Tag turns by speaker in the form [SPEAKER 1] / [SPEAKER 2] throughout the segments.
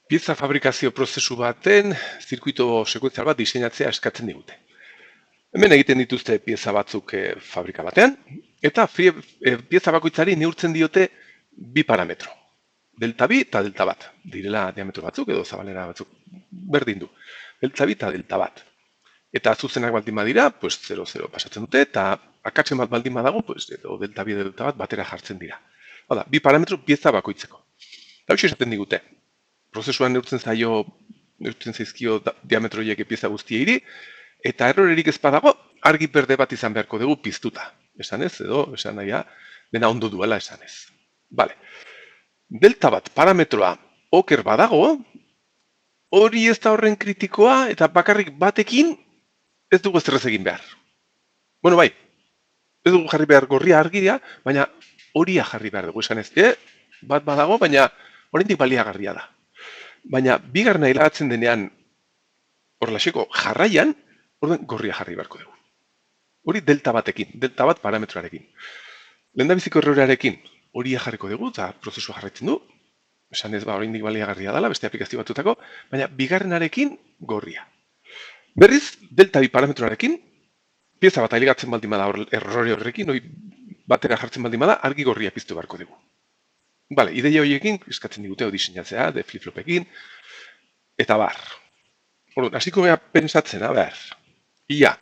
[SPEAKER 1] Pieza fabrikazio prozesu baten zirkuito sekuentzial bat diseinatzea eskatzen digute. Hemen egiten dituzte pieza batzuk fabrika batean, eta pieza bakoitzari neurtzen diote bi parametro. Delta bi eta delta bat. Direla diametro batzuk edo zabalera batzuk berdin du. Delta bi eta delta bat. Eta zuzenak baldin badira, pues 0-0 pasatzen dute, eta akatsen bat baldin badago, pues, edo delta bi edo delta bat batera jartzen dira. Hala, bi parametro pieza bakoitzeko. Eta hau esaten digute, prozesuan neurtzen zaizkio diametro horiek pieza guztiei, eta errorerik ez badago, argi berde bat izan beharko dugu piztuta. Esan ez, edo esan nahia, dena ondo duela esan ez. Vale. Delta bat parametroa oker badago, hori ez da horren kritikoa, eta bakarrik batekin ez dugu ez egin behar. Bueno, bai, ez dugu jarri behar gorria argia, baina horia jarri behar dugu esan ez. Bat badago, baina oraindik baliagarria da. Baina bigarrena hilagatzen denean horrelaxeko jarraian, orduan gorria jarri beharko dugu. Hori delta batekin, delta bat parametroarekin. Lehendabiziko errorearekin horia jarriko dugu, eta prozesua jarraitzen du. Esan ez, oraindik baliagarria dela, beste aplikazio batutako, baina bigarrenarekin gorria. Berriz, delta bi parametroarekin, pieza bat ailegatzen baldin bada errore horrekin, hori batera jartzen baldin bada, argi gorria piztu beharko dugu. Bale, ideia horiekin, eskatzen digute, diseinatzea, de flip-flopekin, eta bar. Orduan, hasiko gara pentsatzen, ber. Ia,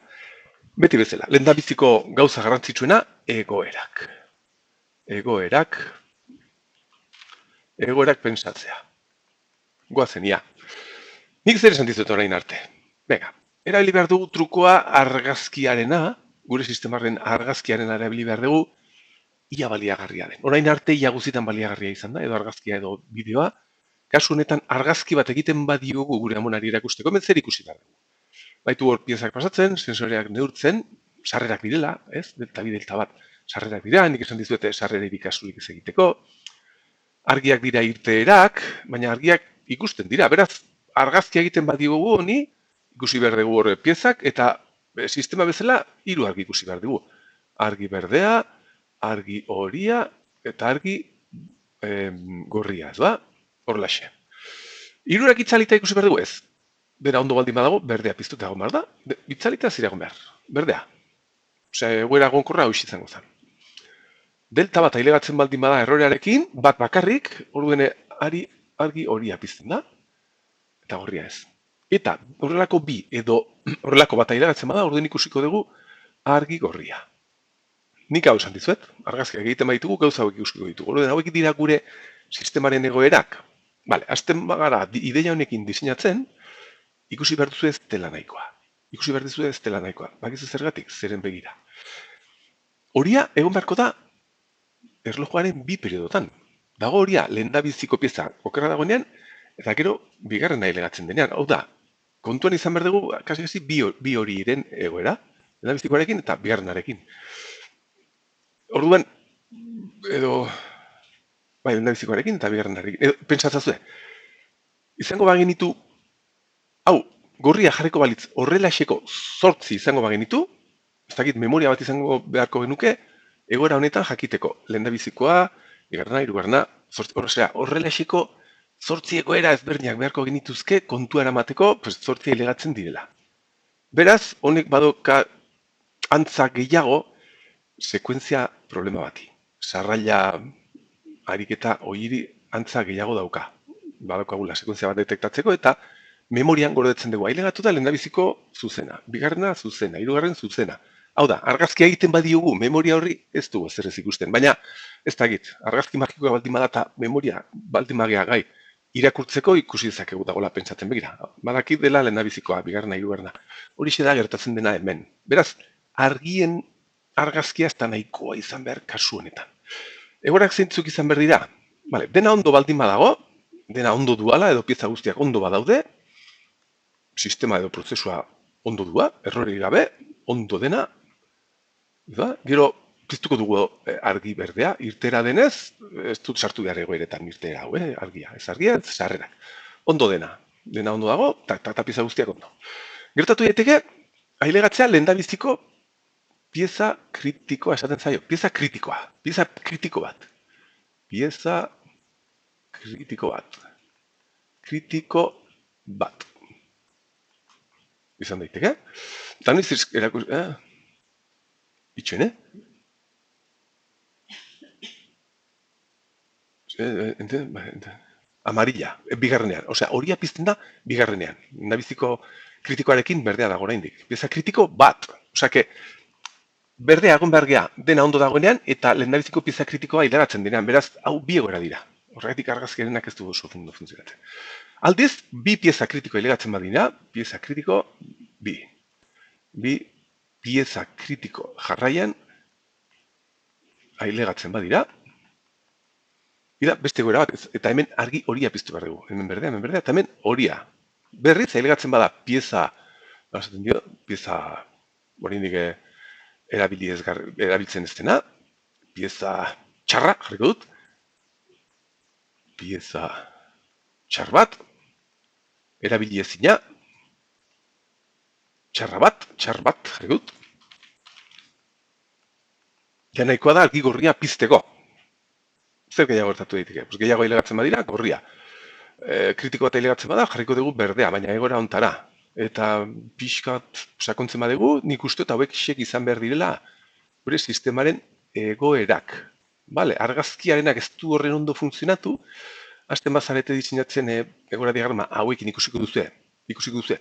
[SPEAKER 1] beti bezala, lehendabiziko gauza garrantzitsuena, egoerak. Egoerak pentsatzea. Goazen, ia. Nik zer esan dizut orain arte. Venga, erabili behar dugu trukoa argazkiarena, gure sistemaren argazkiarena erabili behar dugu, ia baliagarria den. Orain arte ia guzitan baliagarria izan da, edo argazkia edo bideoa, kasu honetan argazki bat egiten badiogu gure amonari erakusteko, hemen zer ikusi behar dugu. Baitu hor piezak pasatzen, sensoreak neurtzen, sarrerak direla, ez? Delta bi delta bat sarrerak dira, nik esan dizuete sarrera irikasulik ez egiteko. Argiak dira irteerak, baina argiak ikusten dira. Beraz, argazkia egiten badiogu honi, ikusi behar dugu horre piezak, eta sistema bezala hiru argi ikusi behar dugu. Argi berdea, argi horia, eta argi gorria, ez ba? Horlaxe. Hirurak itzalita ikusi behar dugu ez. Bera ondo baldin badago, berdea piztuta egon behar da, itzalita zira egon behar. Berdea. Osea, egoera gonkorra hau izango zen. Delta bat ailegatzen baldin bada errorearekin, bat bakarrik, orduen argi horia pizten da, eta gorria ez. Eta horrelako bi edo horrelako bat ailegatzen bada, orduen ikusiko dugu argi gorria. Nik hau esan dizuet, argazkiak egiten baditugu, gauza hauek ikusiko ditugu. Orduen hauek dira gure sistemaren egoerak. Bale, hasten bagara ideia honekin diseinatzen, ikusi behar duzu ez dela nahikoa. Ikusi behar duzu ez dela nahikoa. Bakizu zergatik, zeren begira. Horia egon beharko da erlojuaren bi periodotan. Dago horia lehendabiziko pieza okerra dagoenean, eta gero bigarren ailegatzen denean. Hau da, kontuan izan behar dugu, kasi bi horiren egoera, lehendabizikoarekin eta bigarrenarekin. Orduan, edo, bai, lehendabizikoarekin eta bigarrenarekin. Pentsatzazue, izango bagenitu, hau, gorria jarriko balitz horrelaxeko 8 izango bagenitu, ez dakit memoria bat izango beharko genuke, egoera honetan jakiteko lehendabizikoa, bigarrena, hirugarrena, osea, horrelaxeko 8 egoera ezberdinak beharko genituzke kontua eramateko, 8 ailegatzen direla. Beraz, honek badoka antza gehiago sekuentzia problema bati. Sarraila ariketa hori antza gehiago dauka. Badokagula sekuentzia bat detektatzeko eta memorian gordetzen dugu ailegatuta lehendabiziko zuzena, bigarrena zuzena, hirugarren zuzena. Hau da, argazkia egiten badiogu, memoria horri ez dugu zer ez ikusten. Baina, ez dakit, argazki magikoa baldin bada eta memoria baldin magia gai irakurtzeko ikusi dezakegu dagoela pentsatzen begira. Badakit dela lehendabizikoa, bigarrena, hirugarrena. Hori da gertatzen dena hemen. Beraz, argien argazkia ez da nahikoa izan behar kasu honetan. Egorak zeintzuk izan behar dira? Vale, dena ondo baldin badago, dena ondo duala edo pieza guztiak ondo badaude, sistema edo prozesua ondo dua, errori gabe, ondo dena, gero piztuko dugu argi berdea, irtera denez, ez dut sartu behar egoeretan irtera hau, argia, ez sarrerak. Ondo dena ondo dago, eta pieza guztiak ondo. Gertatu daiteke, ailegatzea lehendabiziko pieza kritikoa esaten zaio, pieza kritiko bat. kritiko bat. Izan daiteke. Eta noiz erakus... Itxoen, amarilla, bigarrenean. Osea, horia pizten da bigarrenean. Lehendabiziko kritikoarekin berdea dago oraindik. Pieza kritiko bat. Osea, que berdea egon behar gea dena ondo dagoenean eta lehendabiziko pieza kritikoa hilagatzen denean. Beraz, hau bi egoera dira. Horregatik argazkiarenak ez du oso ondo funtzionatzen. Aldiz, bi pieza kritiko hilagatzen badira, pieza kritiko bi. Bi pieza kritiko jarraian ailegatzen badira, ida beste egoera bat, eta hemen argi horia piztu behar dugu. Hemen berdea, eta hemen horia. Berriz, ailegatzen bada pieza, pieza, oraindik erabiltzen ez dena, pieza txarra, jarriko dut, pieza txar bat, erabili ezina, txar bat, jarriko dut. Ja nahikoa da argi gorria pizteko. Zer gehiago gertatu daiteke? Gehiago ailegatzen badira, gorria. Kritiko bat ailegatzen bada, jarriko dugu berdea, baina egora ontara. Eta pixkat sakontzen badugu, nik uste eta hauek xek izan behar direla gure sistemaren egoerak. Bale, argazkiarenak ez du horren ondo funtzionatu, hasten bazarete diseinatzen egora diagrama hauekin ikusiko duzu,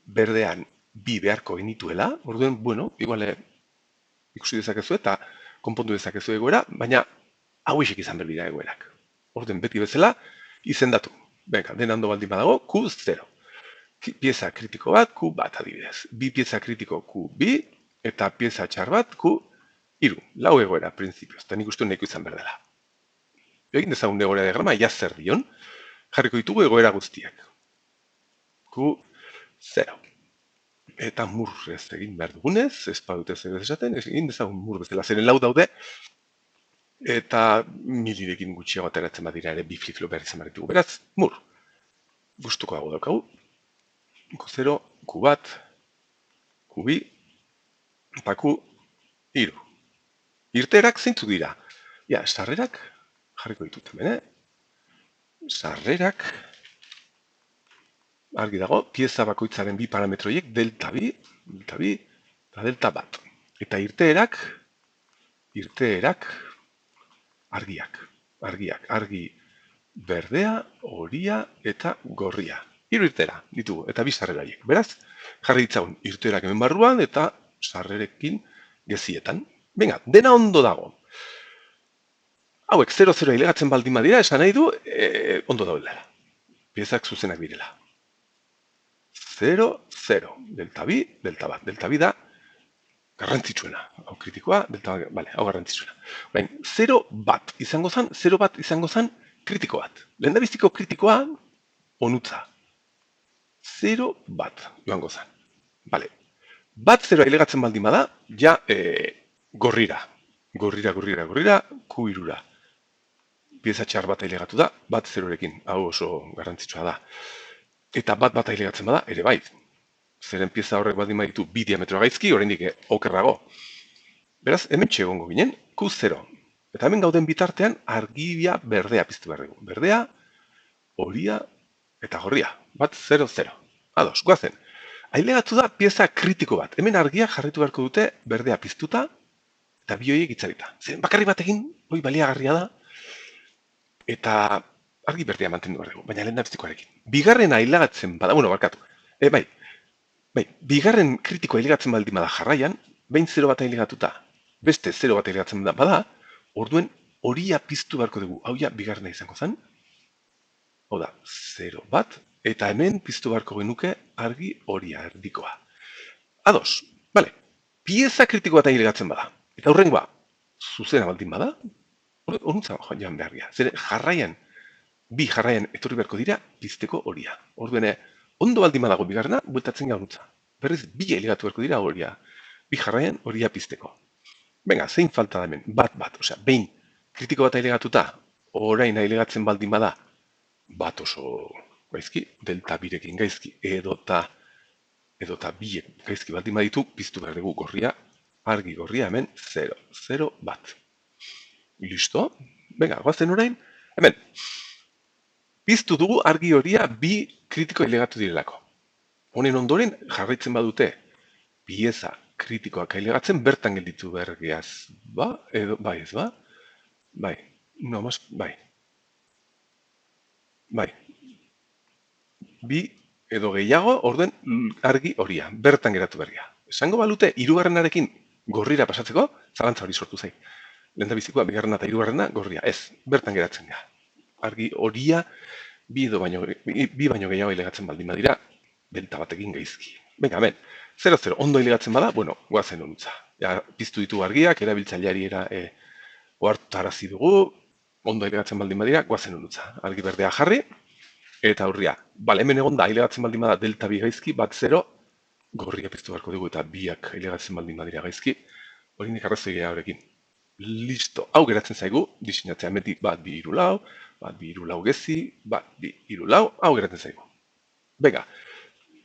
[SPEAKER 1] berdean bi beharko genituela, orduen, bueno, igual ikusi dezakezu eta konpondu dezakezu egoera, baina hauexek izan behar dira egoerak. Orduen beti bezala, izendatu. Benga, dena ondo baldin badago, Q0. Pieza kritiko bat, Q bat adibidez. Bi pieza kritiko Q2 eta pieza txar bat Q3. Lau egoera, prinsipioz, eta nik uste nahiko izan behar dela. Egin dezagun egoera diagrama, ja zer dion, jarriko ditugu egoera guztiak. Q0. Eta murrez egin behar dugunez, ez badute zer esaten, egin dezagun mur bezala, zeren lau daude, eta milirekin gutxiago ateratzen badira ere bi flip-flop behar izan behar ditugu. Beraz, mur. Gustuko dago daukagu. Q0, Q1, Q2, eta Q3. Irteerak zeintzuk dira? Ja, sarrerak, jarriko ditut hemen, sarrerak, argi dago, pieza bakoitzaren bi parametroiek delta bi, eta delta bat. Eta irteerak, argi berdea, horia eta gorria. Hiru irtera ditugu, eta bi sarreraiek. Beraz, jarri ditzagun irteerak hemen barruan eta sarrerekin gezietan. Venga, dena ondo dago. Hauek 0-0 ailegatzen baldin badira, esan nahi du, ondo daudela. Piezak zuzenak direla. 0-0, delta bi, delta bat. Delta bi da garrantzitsuena. Hau kritikoa, delta bat, bale, hau garrantzitsuena. 0 bat izango zan kritiko bat. Lehendabiziko kritikoa, onutza. 0 bat joango zan. Bale, bat 0 ailegatzen baldin bada, ja gorrira, Q3-ra. Pieza txar bat ailegatu da, bat 0-rekin, hau oso garrantzitsua da. Eta bat ailegatzen bada, ere bai. Zeren pieza horrek baldin baditu bi diametro gaizki, oraindik okerrago. Beraz, hemen txegongo ginen, Q0. Eta hemen gauden bitartean, argia berdea piztu behar dugu. Berdea, horia eta gorria. Bat 0-0. Ados, guazen. Ailegatu da pieza kritiko bat. Hemen argia jarritu beharko dute berdea piztuta eta bi horiek itzalita. Zeren bakarri batekin, hoi baliagarria da, eta argi berdea mantendu behar dugu, baina lehendabizikoarekin. Bigarren ailegatzen bada, barkatu. Bigarren kritiko ailegatzen baldin bada jarraian, behin 0 bat ailegatuta, beste 0 bat ailegatzen bada, orduen horia piztu beharko dugu. Hau ja, bigarrena izango zen. Hau da, 0 bat, eta hemen piztu beharko genuke argi horia erdikoa. Ados, bale, pieza kritiko bat ailegatzen bada. Eta hurrengoa, zuzena baldin bada, horuntza joan behar dira. Zeren bi jarraian etorri beharko dira pizteko horia. Orduen, ondo baldin badago bigarrena, bueltatzen gaunutza. Berriz, bi ailegatu beharko dira horia. Bi jarraian horia pizteko. Venga, zein falta da hemen? Bat. Osea, behin kritiko bat ailegatuta, orain ailegatzen baldin bada, bat oso gaizki, delta birekin gaizki, edota biek gaizki baldin baditu, piztu behar dugu gorria, argi gorria hemen 0, bat. Listo? Venga, goazen orain, hemen. Piztu dugu argi horia bi kritiko ailegatu direlako. Honen ondoren jarraitzen badute pieza kritikoak ailegatzen bertan gelditu bergiaz. Ba, edo, bai ez ba? Bai, no, mas, bai, bai. Bi edo gehiago orden argi horia, bertan geratu bergia. Esango balute, hirugarrenarekin gorrira pasatzeko, zalantza hori sortu zait. Lehendabizikoa, bigarrena eta hirugarrena gorria. Ez, bertan geratzen gara. Argi horia bi baino gehiago ailegatzen baldin badira, delta batekin gaizki. Venga, hemen, 0-0, ondo ailegatzen bada, bueno, guazen honuntza. Ja, piztu ditu argiak, erabiltzaileari ohartarazi dugu, ondo ailegatzen baldin badira, guazen honuntza. Argi berdea jarri, eta aurria. Bale, hemen egon da, ailegatzen baldin bada, delta bi gaizki, bat 0, gorria piztu beharko dugu, eta biak ailegatzen baldin badira gaizki, hori nik arrazoia horrekin. Listo, hau geratzen zaigu, diseinatzea beti bat bi hiru lau, bat bi hiru lau gezi, bat bi hiru lau, hau geratzen zaigu. Venga,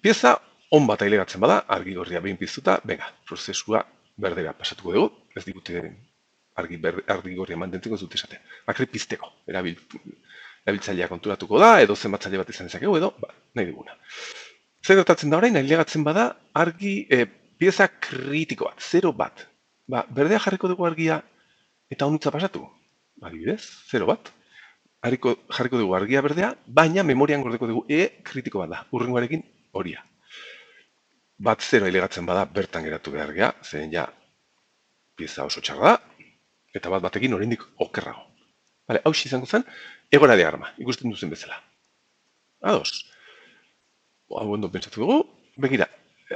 [SPEAKER 1] pieza on bat ailegatzen bada, argi gorria behin piztuta, venga, prozesua berdera pasatuko dugu, ez digute argi gorria mantentzeko ez dute esate. Bakri pizteko, erabiltzailea konturatuko da, edo zenbatzaile bat izan dezakegu, edo, nahi duguna. Zer gertatzen da orain, ailegatzen bada, argi pieza kritiko bat, 0 bat. Berdea jarriko dugu argia, eta honutza pasatu. Adibidez, 0 bat. Jarriko dugu argia berdea, baina memorian gordeko dugu kritiko bat da, urrengoarekin horia. Bat 0 ailegatzen bada, bertan geratu behar gea, zeren ja, pieza oso txarra da, eta bat batekin oraindik okerrago. Hau izango zen, egora diagrama, ikusten duzen bezala. Ados. Hau ondo pentsatu dugu, begira,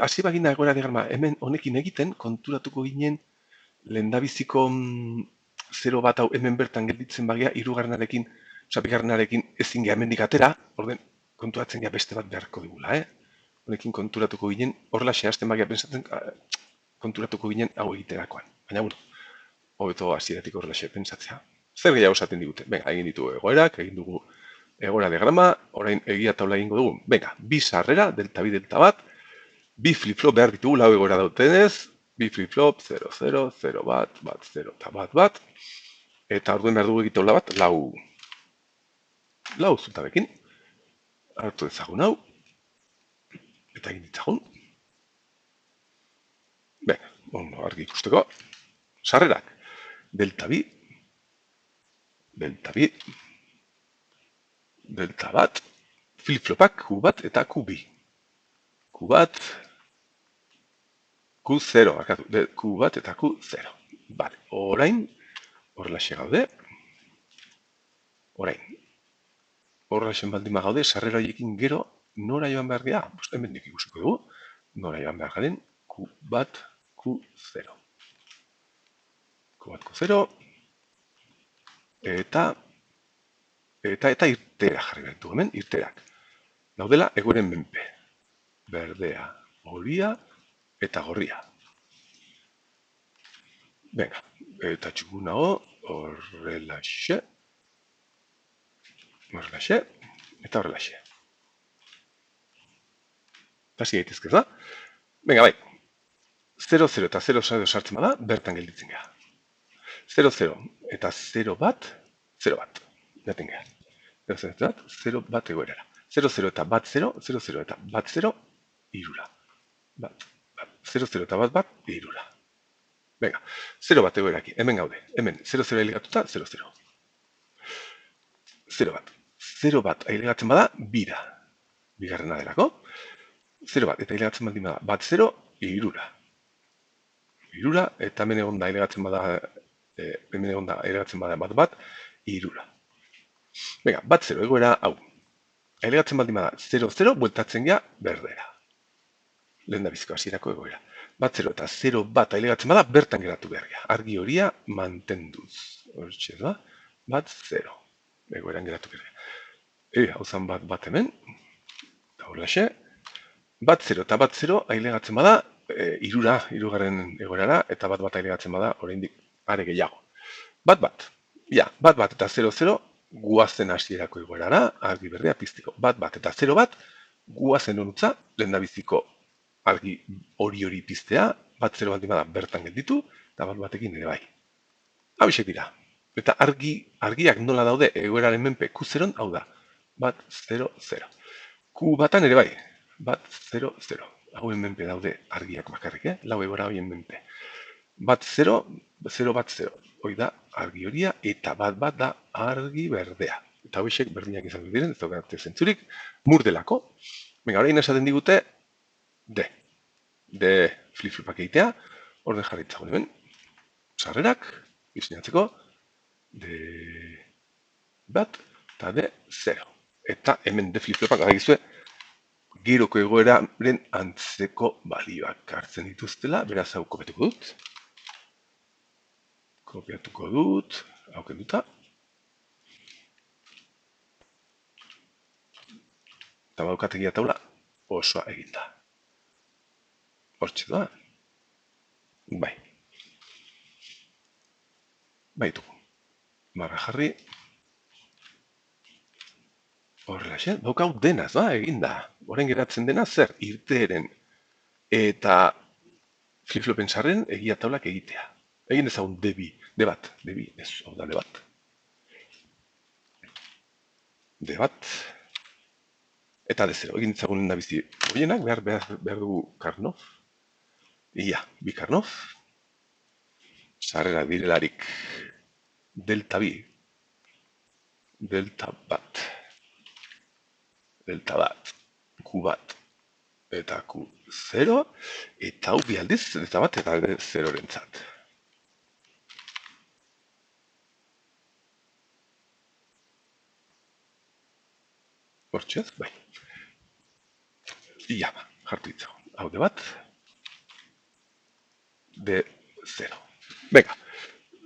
[SPEAKER 1] hasi bagina egora diagrama hemen honekin egiten, konturatuko ginen lehendabiziko 0 bat hau hemen bertan gelditzen bagia, hirugarrenarekin, bigarrenarekin ezin geha hemendik atera, orden konturatzen geha beste bat beharko digula, Honekin konturatuko ginen, horrela xehazten bagia pensatzen, konturatuko ginen hau egiterakoan. Baina, hobeto hasieratik horrela xe pentsatzea. Zer gehiago esaten digute? Venga, egin ditugu egoerak, egin dugu egora diagrama, orain egia taula egingo dugu. Venga, bi sarrera, delta bi, delta bat, bi flip-flop behar ditugu, lau egora dautenez, bi flip-flop, 0, 0, 0 bat, bat 0 eta bat bat, eta orduen behar dugu egitaula bat, lau zutabekin. Hartu ezagun hau, eta egin ditzagun. Venga, ondo argi ikusteko. Sarrerak, delta bi, delta bi, delta bat, flip-flopak Q bat eta Q2. Q bat, Q0, Q bat eta Q0. Bale, orain, horrela xe gaude. Orain, horrela xen baldima gaude, sarrera horiekin gero, nora joan behar gea? Hemen dik ikusiko dugu, nora joan behar garen, Q bat, Q0. Q bat, Q0, eta irtera jarri behar du hemen, irterak. Daudela, egoeren menpe. Berdea, horia eta gorria. Venga, eta txukunago, horrelaxe, eta horrelaxe. Pasi gaitezkez da? Venga, bai, 0-0 eta 0-0 sartzen bada, bertan gelditzen gara. 0-0 eta 0 bat, 0 bat, jaten gara. 0-0 eta 0 bat egoerara. 0-0 eta bat 0, 0-0 eta bat 0, irura. 0-0 eta bat, irura. Venga, 0 bat egoeraki, hemen gaude. Hemen, 0-0 ailegatuta, 0-0. 0 bat. 0 bat ailegatzen bada, bira. Bigarrena delako. 0 bat, eta ailegatzen baldin bada, bat 0, irura. Irura, eta hemen egon da ailegatzen bada, bat, irura. Venga, bat 0, egoera hau. Ailegatzen baldin bada 0-0, bueltatzen gea berdera. Lehen da biziko hasierako egoera. Bat 0 eta 0 bat ailegatzen bada, bertan geratu behar gea. Argi horia mantenduz. Hortxe da, bat 0. Egoeran geratu behar gea. Hau zan bat hemen. Eta horrelaxe. Bat 0 eta bat 0 ailegatzen bada, irugarren egoerara, eta bat ailegatzen bada, oraindik are gehiago. Bat. Ja, bat eta 0-0, guazen hasierako egoerara, argi berdea piztiko. Bat eta 0 bat, guazen honutza, lehen da biziko argi hori piztea, bat 0 baldin bada bertan gelditu, eta bat batekin ere bai. Hau isek dira. Eta argiak nola daude egoeraren menpe Q0, hau da. bat, 0, 0. Q batan ere bai, bat, 0, 0. Hauen menpe daude argiak bakarrik, lau egora horien menpe. Bat, 0, 0, bat, 0. Hoi da argi horia eta bat bat da argi berdea. Eta hoxek berdinak izan diren, ez daukate zentzurik, murdelako. Venga, orain esaten digute D. D flip-flopak egitea, orden jarritzagun hemen. Sarrerak, diseinatzeko, D bat eta D 0. Eta hemen D flip-flopak adagizue, giroko egoeraren antzeko balioak hartzen dituztela, beraz hau kopiatuko dut. Kopiatuko dut, hau kenduta. Eta baukategia taula osoa eginda. Hortxe da. Bai. Baitugu. Barra jarri. Horrela, daukau denaz, eginda. Horen geratzen dena zer, irteeren eta flip-flopen sarren egia taulak egitea. Egin ezagun D2, D2, ez, hau da D1. D1. Eta D0, egin ezagun nabizi horienak, behar dugu Karnov. Ia, bi Karnov. Sarrera direlarik delta 2, delta bat, delta bat, Q bat, eta Q0, eta hau bi aldiz, delta bat eta zerorentzat. Hortxez, bai. Ia, jartu ditzago. Hau de bat, de 0. Venga,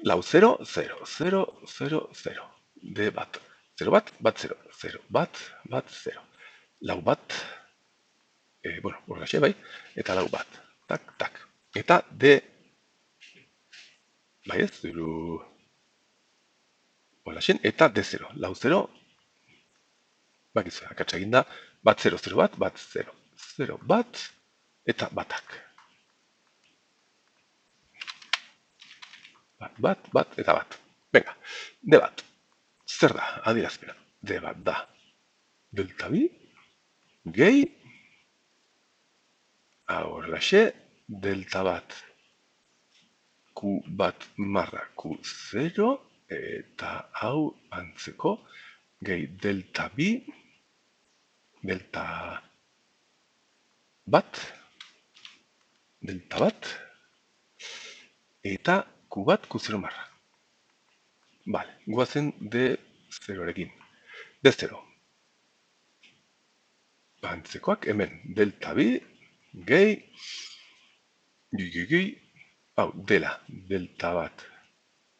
[SPEAKER 1] lau 0, 0, 0, 0, 0. De bat, 0 bat, bat 0, 0, bat, bat 0. Lau bat, bueno, horregaxe bai, eta lau bat. Tak, tak. Eta de, bai ez, zuru, horregaxen, eta de 0. Lau 0, bakizu, akatsa eginda, bat 0, 0 bat, bat 0, 0 bat, eta batak. Bat, bat, eta bat. Venga, de bat. Zer da, adierazpena. De bat da. Delta bi, gehi, horrelaxe, delta bat. Q bat marra Q0, eta hau antzeko, gehi delta bi, delta bat, eta Q bat Q0 marra. Vale, guazen D0-rekin. D0. Antzekoak, hemen, delta bi, gehi, hau, dela, delta bat,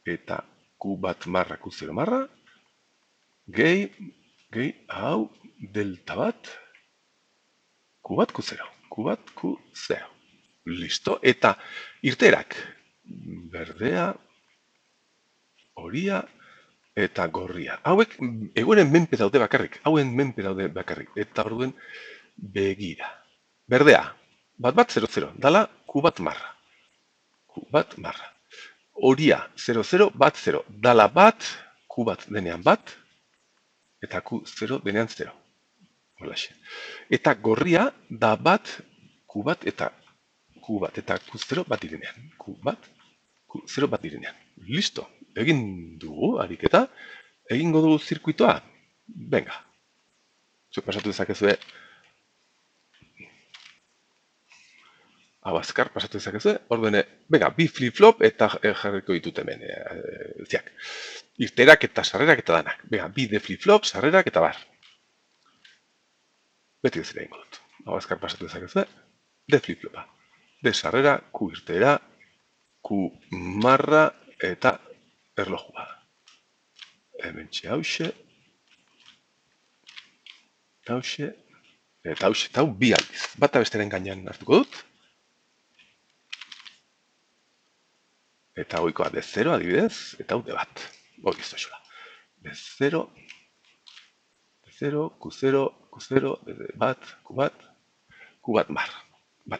[SPEAKER 1] eta Q bat marra Q0 marra, gehi, hau, delta bat, Q bat Q0, Q bat Q0. Listo, eta irterak, berdea, horia, eta gorria. Hauek, egoeren menpe daude bakarrik, eta orduen begira. Berdea, bat bat 0-0, dala Q bat marra. Q bat marra. Horia 0-0, bat 0, dala bat, Q bat denean bat, eta Q0 denean 0. Holaxe. Eta gorria da bat, Q bat eta Q0 bat direnean. Q bat, Q0 bat direnean. Listo, egin dugu ariketa, egingo dugu zirkuitoa. Venga, zuek pasatu dezakezue, hau azkar pasatu dezakezue, ordene, venga, bi flip-flop eta jarriko ditut hemen, ziak. Irterak eta sarrerak eta danak. Venga, bi de flip-flop, sarrerak eta bar. Beti ez ere ingo dut. Hau azkar pasatu dezakezue, de flip-flopa. De sarrera, Q irtera, Q marra eta erlojua. Hemen txe hause, eta hause, eta hau bi aldiz. Bata besteren gainean hartuko dut. Eta goikoa de 0 adibidez, eta hau de bat. Hori ez da de 0, Q0, Q0, bat, Q bat mar.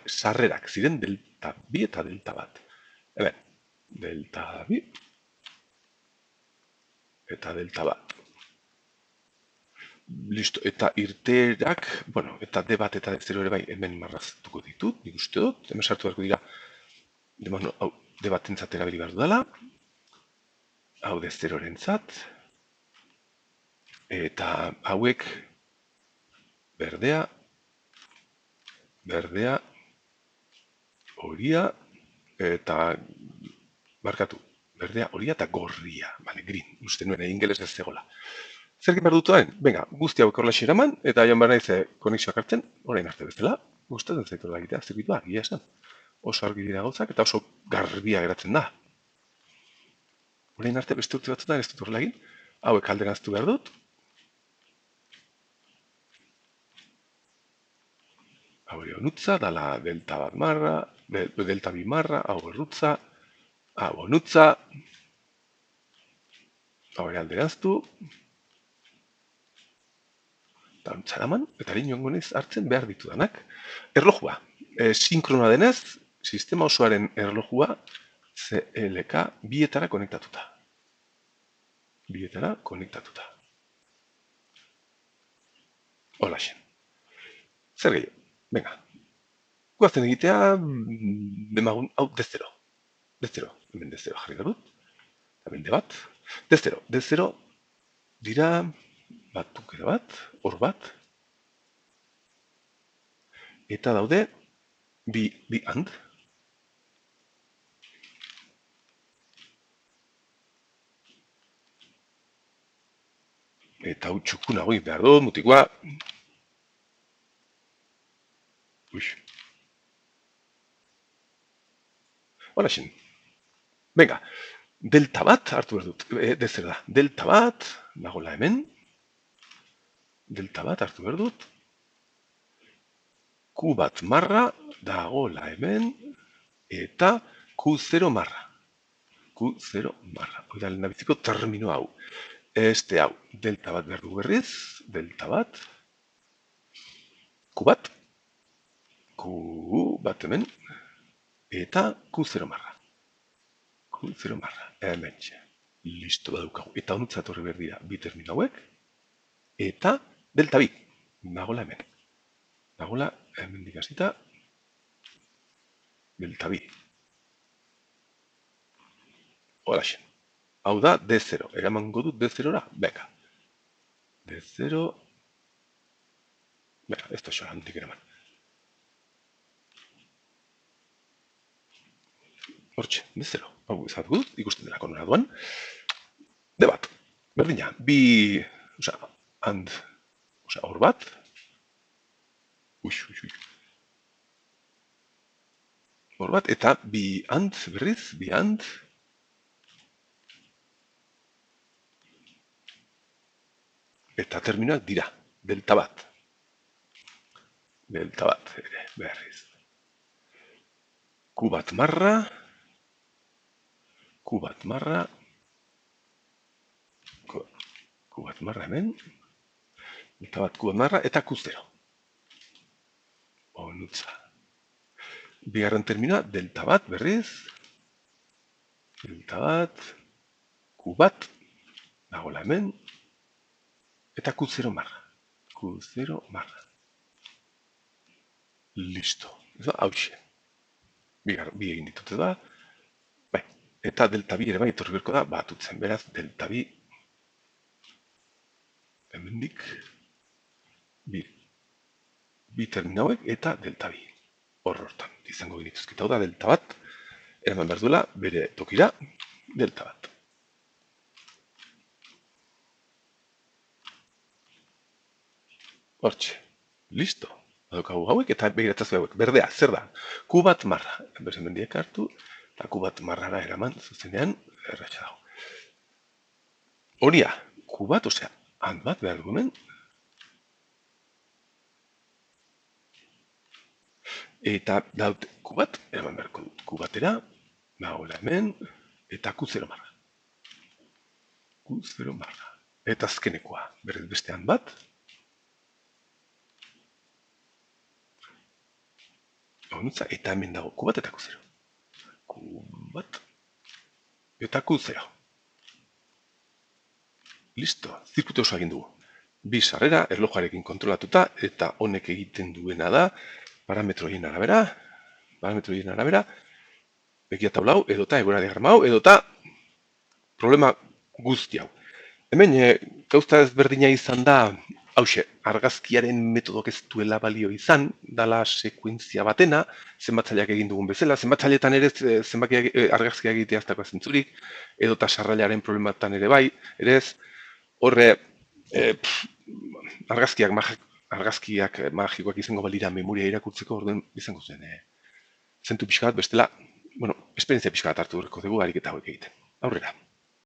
[SPEAKER 1] Sarrerak ziren delta bi eta delta bat. Hemen, delta bi eta delta bat. Listo, eta irteerak, bueno, eta D bat eta D0 ere bai hemen marraztuko ditut, nik uste dut, hemen sartu beharko dira, hau, D bat entzat erabili behar dudala, hau D0 entzat, eta hauek berdea, berdea, horia, eta markatu, berdea, horia eta gorria, bale, green, uste nuen, ingeles ez zegoela. Zer egin behar dut hain? Venga, guzti hauek horrela xeraman, eta joan behar naiz konexioak hartzen, orain arte bezala, gustatzen zaitu da egitea, zirkuitua, egia esan. Oso argi dira gauzak eta oso garbia geratzen da. Orain arte beste urte batzutan ez dut horrela egin, hauek alderanztu behar dut. Hau ere onutza, dala delta bat marra, delta bi marra, hau errutza, hau onutza, hau ere alderanztu, eta ontzaraman, eta harin joango naiz hartzen behar ditudanak. Erlojua, sinkronoa denez, sistema osoaren erlojua CLK bietara konektatuta. Bietara konektatuta. Holaxen. Zer gehiago? Venga. Guazten egitea, demagun, hau, D0. D0. Hemen D0 jarri da dut. Hemen D bat. D0. D0 dira batukera bat, hor bat. Eta daude bi and. Eta hau txukuna goi behar dut, mutikoa. Uix. Holaxen. Venga, delta bat hartu behar dut. D0 da. Delta bat, nagola hemen. Delta bat hartu behar dut. Q bat marra, dagola hemen. Eta Q0 marra. Q0 marra. Hoi da lehen biziko termino hau. Este hau, delta bat behar du berriz. Delta bat. Q bat. Q bat hemen. Eta Q0 marra. Q0 marra. Hemen txe. Listo badukagu. Eta honutza torri behar dira bi termino hauek. Eta delta bi. Nagola hemen. Nagola hemen dikasita. Delta bi. Holaxen. Hau da D0. Eramango dut D0-ra. Beka. D0. Beka, ez da xoa handik eraman. Hortxe, D0. Hau izatuko dut, ikusten dela konora duan. D bat. Berdina, bi... Osa, and... Osa, hor bat. Uix. Hor bat, eta bi and, berriz, bi and. Eta terminoak dira, delta bat. Delta bat, ere, berriz. Q bat marra. Q bat marra. Q bat marra hemen. Delta bat, Q bat marra, eta Q0. Onutza. Bigarren terminoa, delta bat, berriz. Delta bat. Q bat. Nagola hemen. Eta Q0 marra. Q0 marra. Listo. Hauxe. Bi egin ditut da. Bai. Eta delta bi ere bai etorri berko da. Batutzen beraz, delta bi. Hemendik. Bi terminauek eta delta bi. Hortan. Izango genituzkita da delta bat. Eraman behar duela bere tokira. Delta bat. Hortxe. Listo. Badukagu hauek eta begiratzazue hauek. Berdea, zer da? Q bat marra. Berzen bendiek hartu. Eta Q bat marrara eraman zuzenean erratxa dago. Horia, Q bat, osea, hand bat behar dumen. Eta daut Q bat, eraman beharko dut Q batera. Nagoela hemen. Eta Q0 marra. Q0 marra. Eta azkenekoa, berriz beste hand bat. Honutza, eta hemen dago Q bat eta Q0. Q bat eta Q0. Listo, zirkuito oso egin dugu. bi sarrera erlojuarekin kontrolatuta, eta honek egiten duena da, parametroien arabera, begia tablau, edota egoera diagrama hau, edota problema guzti hau. Hemen, gauza ezberdina izan da, hauxe, argazkiaren metodok ez duela balio izan, dala sekuentzia batena, zenbatzaileak egin dugun bezala, zenbatzaileetan ere argazkiak egitea ez dagoa zentzurik, edota sarrailaren problematan ere bai, ere ez, horre, argazkiak magikoak izango balira memoria irakurtzeko, orduen izango zen, zentu pixka bat, bestela, bueno, esperientzia pixka bat hartu durko dugu, ariketa hauek egiten. Aurrera.